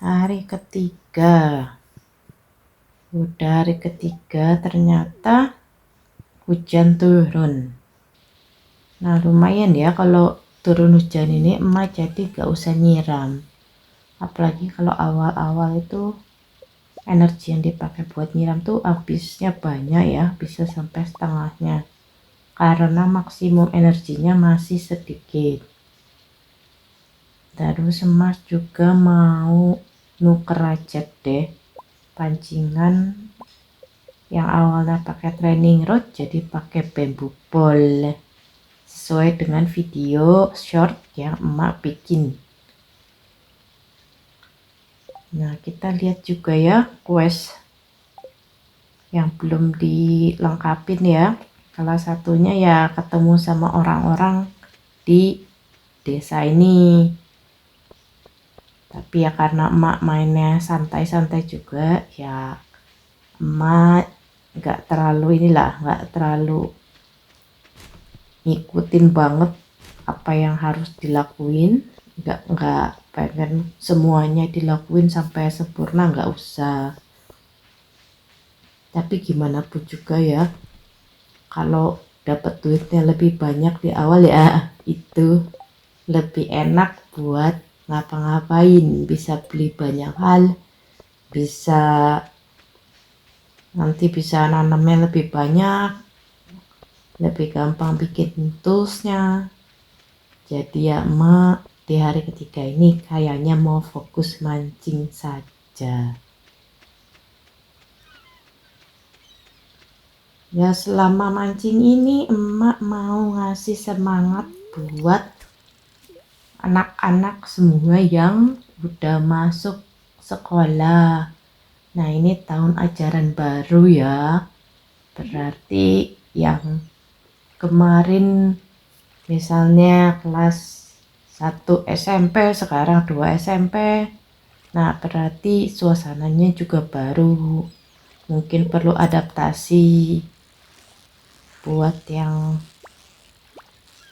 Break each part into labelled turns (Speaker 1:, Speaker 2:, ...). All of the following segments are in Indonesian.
Speaker 1: Hari ketiga. Udah hari ketiga ternyata hujan turun. Nah lumayan ya kalau turun hujan ini emak jadi gak usah nyiram. Apalagi kalau awal-awal itu energi yang dipakai buat nyiram tuh habisnya banyak ya, bisa sampai setengahnya. Karena maksimum energinya masih sedikit. Terus emas juga mau nuker aja deh pancingan yang awalnya pakai training rod jadi pakai bamboo ball sesuai dengan video short yang emak bikin. Nah kita lihat juga ya quest yang belum dilengkapin ya. Salah satunya ya ketemu sama orang-orang di desa ini. Tapi ya karena emak mainnya santai-santai juga ya, emak nggak terlalu ngikutin banget apa yang harus dilakuin, nggak pengen semuanya dilakuin sampai sempurna, nggak usah. Tapi gimana pun juga ya, kalau dapat duitnya lebih banyak di awal ya itu lebih enak buat ngapa-ngapain, bisa beli banyak hal, nanti bisa nanamnya lebih banyak, lebih gampang bikin toolsnya. Jadi ya emak di hari ketiga ini kayaknya mau fokus mancing saja. Ya selama mancing ini emak mau ngasih semangat buat anak-anak semua yang udah masuk sekolah. Nah ini tahun ajaran baru ya, berarti yang kemarin misalnya kelas 1 SMP sekarang 2 SMP, nah berarti suasananya juga baru, mungkin perlu adaptasi. Buat yang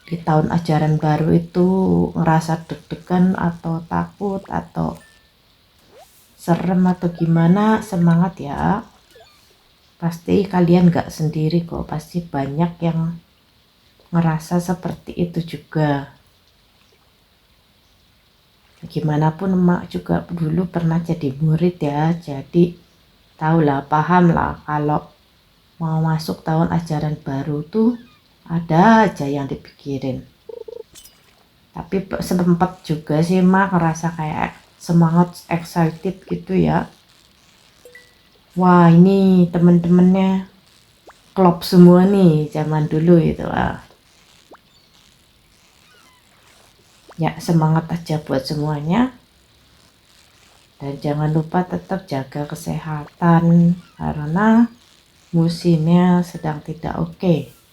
Speaker 1: di tahun ajaran baru itu ngerasa deg-degan atau takut atau serem atau gimana, semangat ya, pasti kalian gak sendiri kok, pasti banyak yang ngerasa seperti itu juga. Gimana pun emak juga dulu pernah jadi murid ya, jadi tahulah, paham lah kalau mau masuk tahun ajaran baru tuh ada aja yang dipikirin. Tapi sempat juga sih emak ngerasa kayak semangat, excited gitu ya. Wah ini temen-temennya klop semua nih zaman dulu itu. Ya semangat aja buat semuanya. Dan jangan lupa tetap jaga kesehatan karena musimnya sedang tidak oke.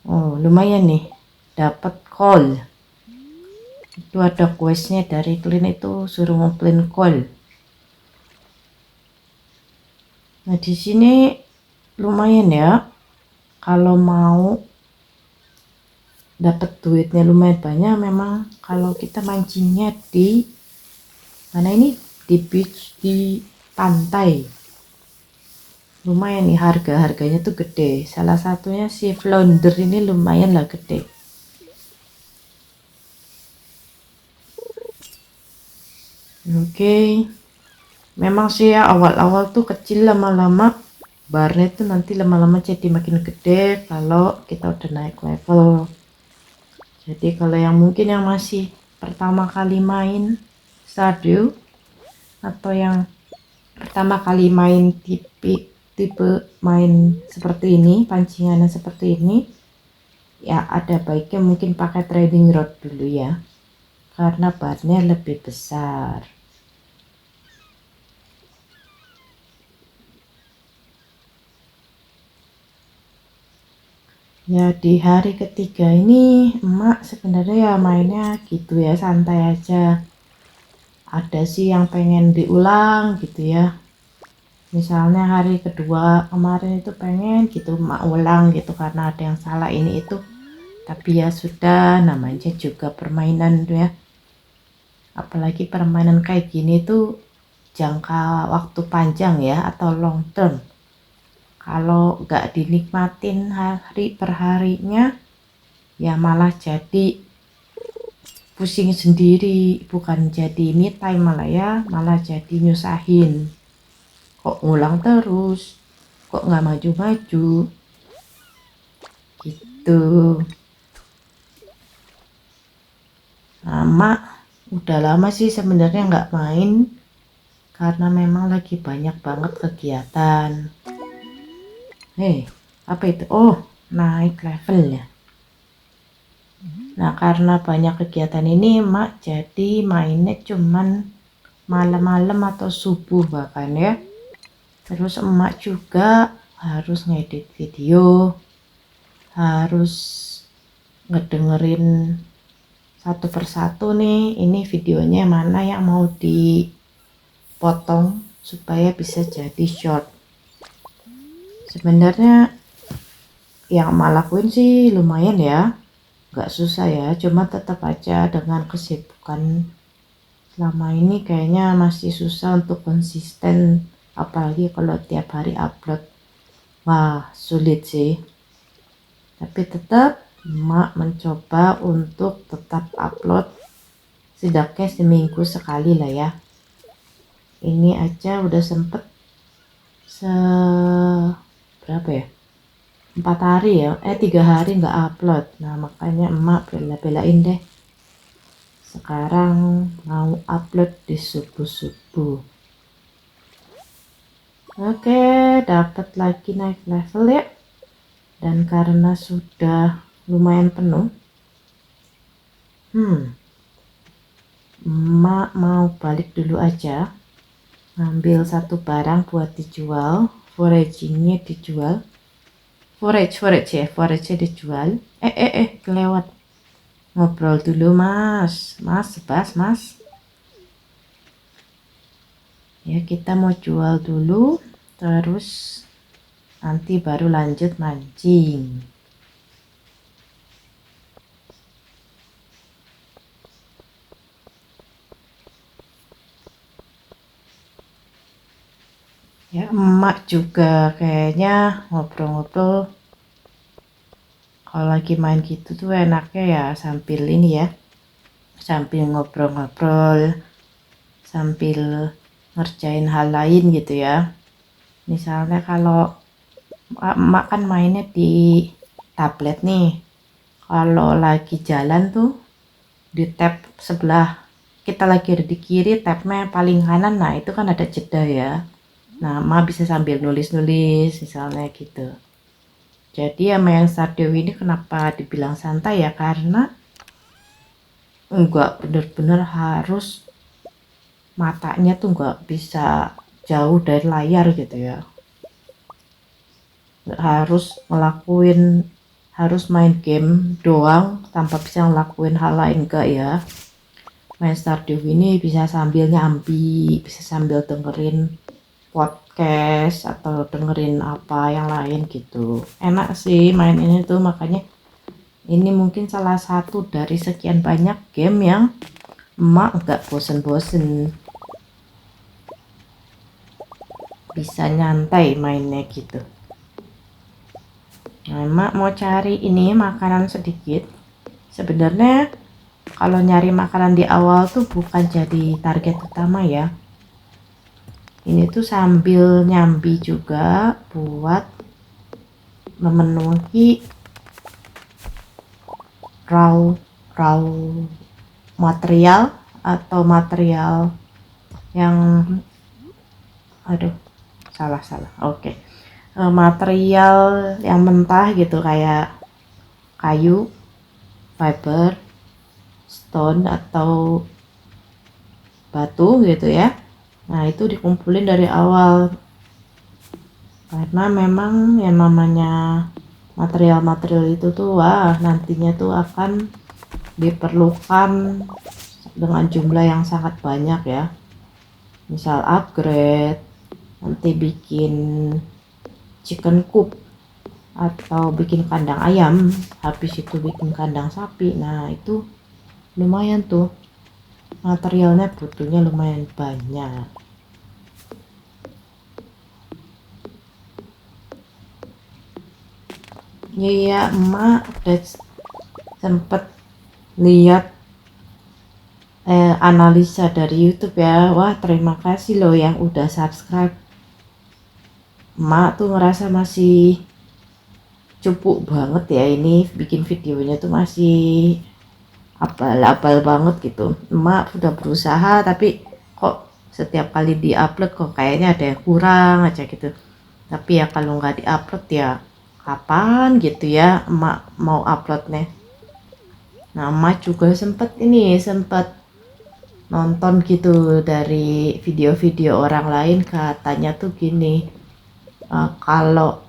Speaker 1: Oh lumayan nih dapat call. Itu ada questnya dari clean, itu suruh nge-clean call. Nah di sini lumayan ya, kalau mau dapat duitnya lumayan banyak memang kalau kita mancingnya di mana ini, di beach, di pantai. Lumayan nih harganya tuh gede, salah satunya si flounder ini lumayan lah gede. Oke. Memang sih ya awal-awal tuh kecil, lama-lama barnya tuh nanti lama-lama jadi makin gede kalau kita udah naik level. Jadi kalau yang mungkin yang masih pertama kali main Stardew atau yang pertama kali main tipe main seperti ini, pancingannya seperti ini, ya ada baiknya mungkin pakai trading rod dulu ya, karena barnya lebih besar. Ya di hari ketiga ini emak sebenarnya ya mainnya gitu ya, santai aja. Ada sih yang pengen diulang gitu ya, misalnya hari kedua kemarin itu pengen gitu emak ulang gitu karena ada yang salah ini itu. Tapi ya sudah, namanya juga permainan tuh ya, Apalagi permainan kayak gini tuh jangka waktu panjang ya, atau long term. Kalau nggak dinikmatin hari per harinya, ya malah jadi pusing sendiri, bukan jadi me time malah ya, malah jadi nyusahin. Kok ngulang terus, kok nggak maju-maju, gitu. Udah lama sih sebenarnya nggak main, karena memang lagi banyak banget kegiatan. Apa itu? Oh, naik level ya. Nah, karena banyak kegiatan ini, Mak jadi mainnya cuman malam-malam atau subuh bahkan ya. Terus emak juga harus ngedit video, harus ngedengerin satu persatu nih, ini videonya mana yang mau dipotong supaya bisa jadi short. Sebenarnya yang emak lakuin sih lumayan ya, nggak susah ya, cuma tetap aja dengan kesibukan selama ini kayaknya masih susah untuk konsisten, apalagi kalau tiap hari upload. Wah, sulit sih. Tapi tetap emak mencoba untuk tetap upload setidaknya seminggu sekali lah ya. Ini aja udah sempet berapa ya, 4 hari ya, 3 hari nggak upload. Nah, makanya emak bela-belain deh sekarang mau upload di subuh-subuh. Oke, dapat lagi naik level ya. Dan karena sudah lumayan penuh, emak mau balik dulu aja, ngambil satu barang buat dijual, foragingnya dijual, forage dijual. Kelewat. Ngobrol dulu mas, sebas mas. Ya, kita mau jual dulu, terus nanti baru lanjut mancing. Ya, emak juga kayaknya ngobrol-ngobrol. Kalau lagi main gitu tuh enaknya ya sambil ini ya, sambil ngobrol-ngobrol, sambil ngerjain hal lain gitu ya. Misalnya kalau emak kan mainnya di tablet nih, kalau lagi jalan tuh di tab sebelah, kita lagi ada di kiri, tabnya paling kanan, nah itu kan ada jeda ya. Nah, emak bisa sambil nulis-nulis misalnya gitu. Jadi ya main Stardew ini kenapa dibilang santai ya, karena enggak bener-bener harus matanya tuh nggak bisa jauh dari layar gitu ya, nggak harus harus main game doang tanpa bisa ngelakuin hal lain, enggak ya. Main Stardew ini bisa sambil nyambi, bisa sambil dengerin podcast atau dengerin apa yang lain gitu. Enak sih main ini tuh, makanya ini mungkin salah satu dari sekian banyak game yang emak nggak bosen-bosen, bisa nyantai mainnya gitu. Nah, emak mau cari ini makanan sedikit. Sebenarnya kalau nyari makanan di awal tuh bukan jadi target utama ya. Ini tuh sambil nyambi juga buat memenuhi raw material atau material yang oke. Material yang mentah gitu, kayak kayu, fiber, stone atau batu gitu ya. Nah, itu dikumpulin dari awal, karena memang yang namanya material-material itu tuh nantinya tuh akan diperlukan dengan jumlah yang sangat banyak ya. Misal upgrade, nanti bikin chicken coop atau bikin kandang ayam, habis itu bikin kandang sapi. Nah, itu lumayan tuh. materialnya butuhnya lumayan banyak. Iya, emak udah sempet lihat analisa dari YouTube ya. Wah, terima kasih loh yang udah subscribe. Emak tuh ngerasa masih cupu banget ya, ini bikin videonya tuh masih abal-abal banget gitu. Emak udah berusaha tapi kok setiap kali diupload kok kayaknya ada yang kurang aja gitu. Tapi ya kalau nggak diupload ya kapan gitu ya emak mau uploadnya. Nah, emak juga sempet nonton gitu dari video-video orang lain, katanya tuh gini, kalau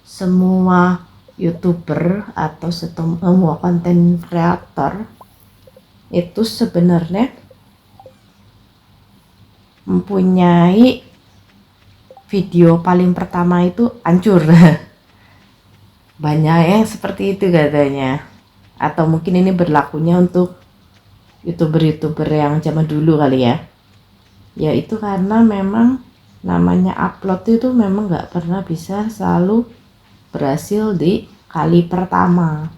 Speaker 1: semua YouTuber atau semua konten kreator itu sebenarnya mempunyai video paling pertama itu hancur. Banyak yang seperti itu katanya. Atau mungkin ini berlakunya untuk YouTuber-YouTuber yang zaman dulu kali ya. Ya itu karena memang namanya upload itu memang nggak pernah bisa selalu berhasil di kali pertama.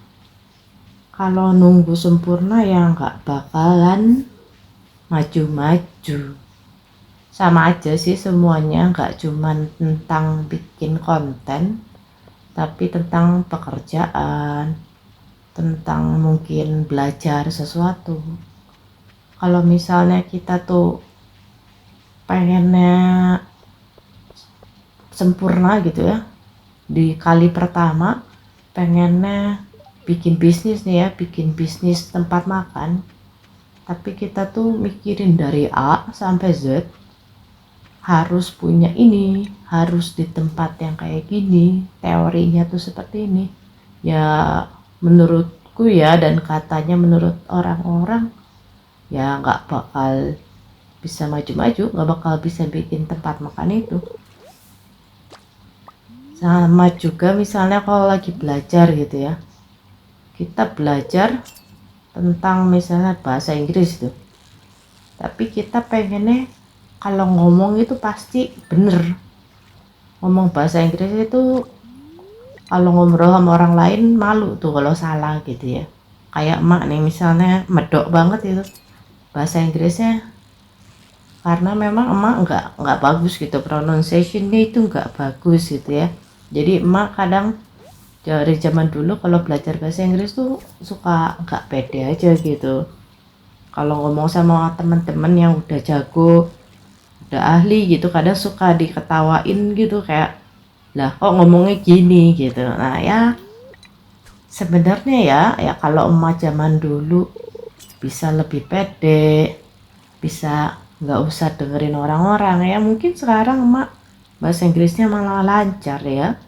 Speaker 1: Kalau nunggu sempurna ya nggak bakalan maju-maju. Sama aja sih semuanya, nggak cuman tentang bikin konten, tapi tentang pekerjaan, tentang mungkin belajar sesuatu. Kalau misalnya kita tuh pengennya sempurna gitu ya, di kali pertama pengennya bikin bisnis nih ya, bikin bisnis tempat makan, tapi kita tuh mikirin dari A sampai Z, harus punya ini, harus di tempat yang kayak gini, teorinya tuh seperti ini ya. Menurutku ya, dan katanya menurut orang-orang ya nggak bakal bisa maju-maju, nggak bakal bisa bikin tempat makan itu. Sama juga misalnya kalau lagi belajar gitu ya, kita belajar tentang misalnya bahasa Inggris tuh, tapi kita pengennya kalau ngomong itu pasti bener. Ngomong bahasa Inggris itu kalau ngobrol sama orang lain malu tuh kalau salah gitu ya. Kayak emak nih misalnya medok banget itu bahasa Inggrisnya, karena memang emak nggak bagus gitu, pronunciationnya itu nggak bagus gitu ya. Jadi emak kadang dari zaman dulu kalau belajar bahasa Inggris tuh suka nggak pede aja gitu. Kalau ngomong sama teman-teman yang udah jago, udah ahli gitu, kadang suka diketawain gitu, kayak lah kok ngomongnya gini gitu. Nah ya sebenarnya ya kalau emak zaman dulu bisa lebih pede, bisa nggak usah dengerin orang-orang ya, mungkin sekarang emak bahasa Inggrisnya malah lancar ya.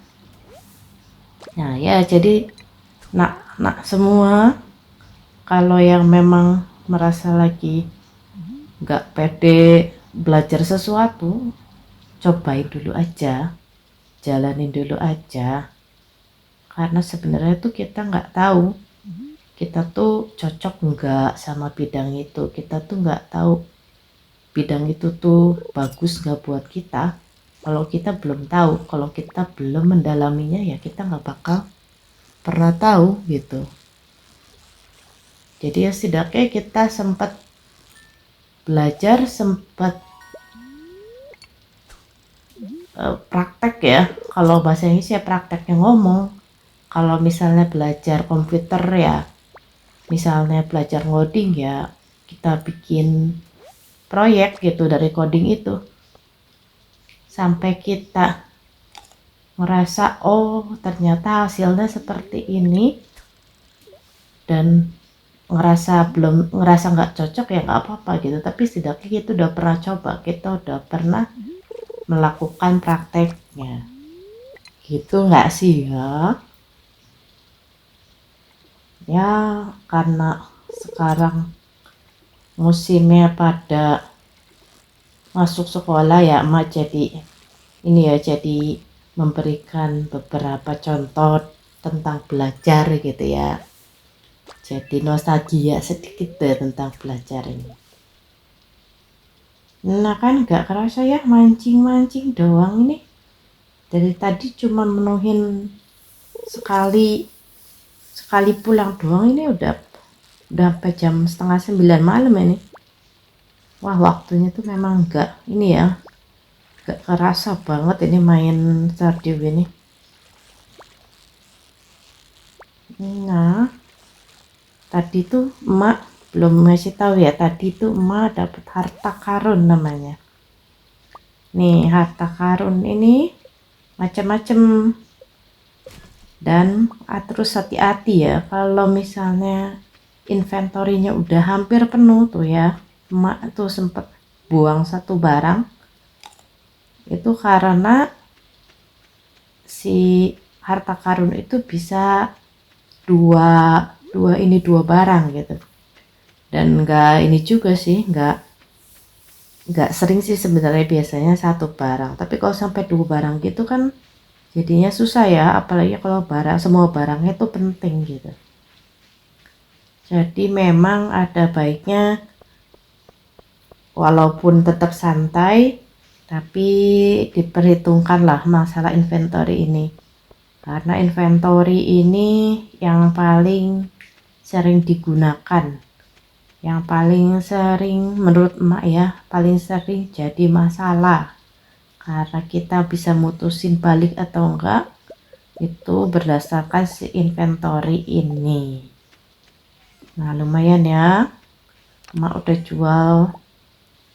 Speaker 1: Nah ya jadi nak semua, kalau yang memang merasa lagi nggak pede belajar sesuatu, cobain dulu aja, jalanin dulu aja, karena sebenarnya tuh kita nggak tahu kita tuh cocok nggak sama bidang itu, kita tuh nggak tahu bidang itu tuh bagus nggak buat kita. Kalau kita belum tahu, kalau kita belum mendalaminya ya kita nggak bakal pernah tahu gitu. Jadi ya setidaknya kita sempat belajar, sempat praktek ya. Kalau bahasa Inggris ya prakteknya ngomong. Kalau misalnya belajar komputer ya, misalnya belajar ngoding ya, kita bikin proyek gitu dari coding itu. Sampai kita ngerasa, oh ternyata hasilnya seperti ini, dan ngerasa nggak cocok ya nggak apa-apa gitu, tapi setidaknya kita udah pernah coba, kita udah pernah melakukan prakteknya gitu, nggak sih ya. Ya karena sekarang musimnya pada masuk sekolah ya, emak jadi ini ya, jadi memberikan beberapa contoh tentang belajar gitu ya, jadi nostalgia sedikit deh tentang belajar ini. Nah kan gak kerasa ya, mancing-mancing doang ini. Dari tadi cuma menuhin sekali pulang doang, ini udah sampai jam setengah 9 malam ini. Wah, waktunya tuh memang gak ini ya, gak kerasa banget ini main Stardew ini. Nah, tadi tuh emak belum ngasih tahu ya, tadi tuh emak dapat harta karun namanya. Nih, harta karun ini macam-macam, dan terus hati-hati ya kalau misalnya inventorinya udah hampir penuh tuh ya. Emak tuh sempet buang satu barang itu karena si harta karun itu bisa dua barang gitu. Dan enggak ini juga sih, enggak sering sih sebenarnya, biasanya satu barang, tapi kalau sampai dua barang gitu kan jadinya susah ya, apalagi kalau barang semua barangnya itu penting gitu. Jadi memang ada baiknya walaupun tetap santai, tapi diperhitungkanlah masalah inventory ini, karena inventory ini yang paling sering digunakan, yang paling sering menurut emak ya, paling sering jadi masalah, karena kita bisa mutusin balik atau enggak itu berdasarkan si inventory ini. Nah lumayan ya, emak udah jual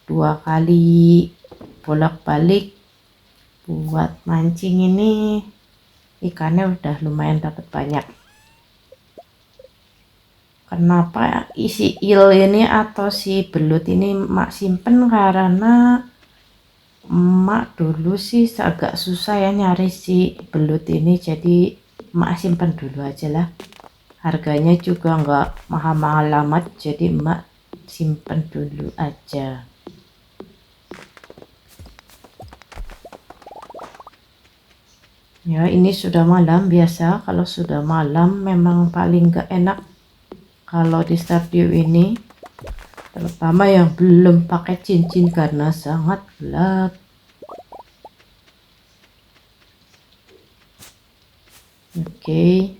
Speaker 1: 2 kali bolak-balik buat mancing ini, ikannya udah lumayan dapat banyak. Kenapa isi il ini atau si belut ini emak simpen, karena emak dulu sih agak susah ya nyari si belut ini, jadi emak simpen dulu aja lah. Harganya juga nggak mahal-mahal amat, jadi emak simpen dulu aja. Ya ini sudah malam. Biasa kalau sudah malam memang paling gak enak kalau di Stardew ini, terutama yang belum pakai cincin karena sangat gelap. Oke,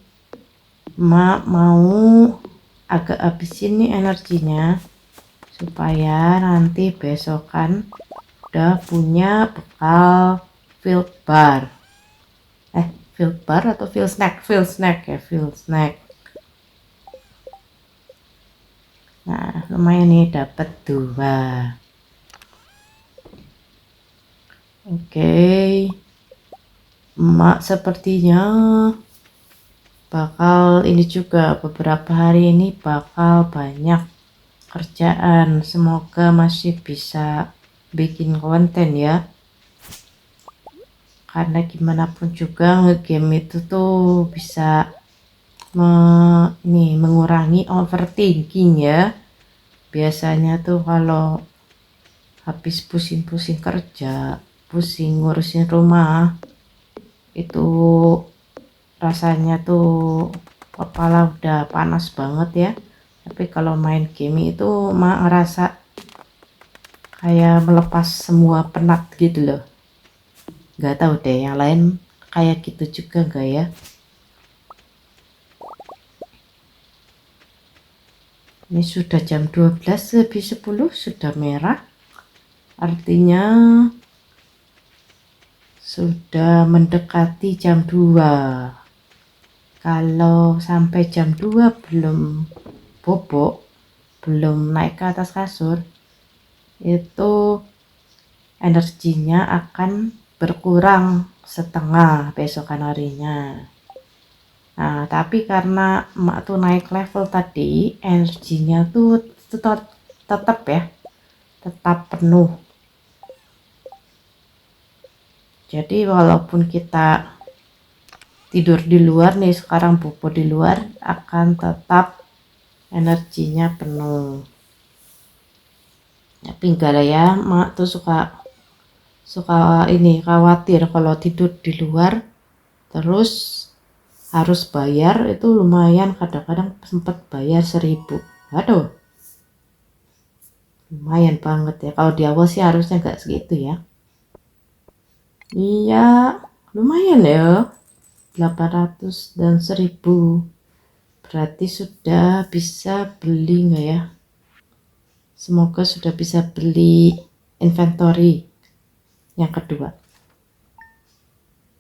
Speaker 1: emak mau agak habisin nih energinya supaya nanti besokan udah punya bekal field bar. Field bar atau field snack ya, field snack. Nah lumayan nih, dapat 2. Oke, emak sepertinya bakal ini juga, beberapa hari ini bakal banyak kerjaan. Semoga masih bisa bikin konten ya, karena gimana pun juga ngegame itu tuh bisa mengurangi overthinking ya. Biasanya tuh kalau habis pusing-pusing kerja, pusing ngurusin rumah, itu rasanya tuh kepala udah panas banget ya. Tapi kalau main game itu emak ngerasa kayak melepas semua penat gitu loh. Nggak tahu deh yang lain kayak gitu juga enggak ya. Ini sudah jam 12 lebih 10, sudah merah, artinya sudah mendekati jam 2. Kalau sampai jam 2 belum bobok, belum naik ke atas kasur, itu energinya akan berkurang setengah besokan harinya. Nah tapi karena emak tuh naik level tadi, energinya tuh tetap ya, tetap penuh. Jadi walaupun kita tidur di luar nih, sekarang bobo di luar, akan tetap energinya penuh. Tapi enggak lah ya, emak tuh suka ini khawatir kalau tidur di luar terus harus bayar, itu lumayan, kadang-kadang sempat bayar 1.000. Aduh, lumayan banget ya. Kalau di awal sih harusnya nggak segitu ya. Iya, lumayan ya, 800 dan 1000. Berarti sudah bisa beli nggak ya? Semoga sudah bisa beli inventory yang kedua.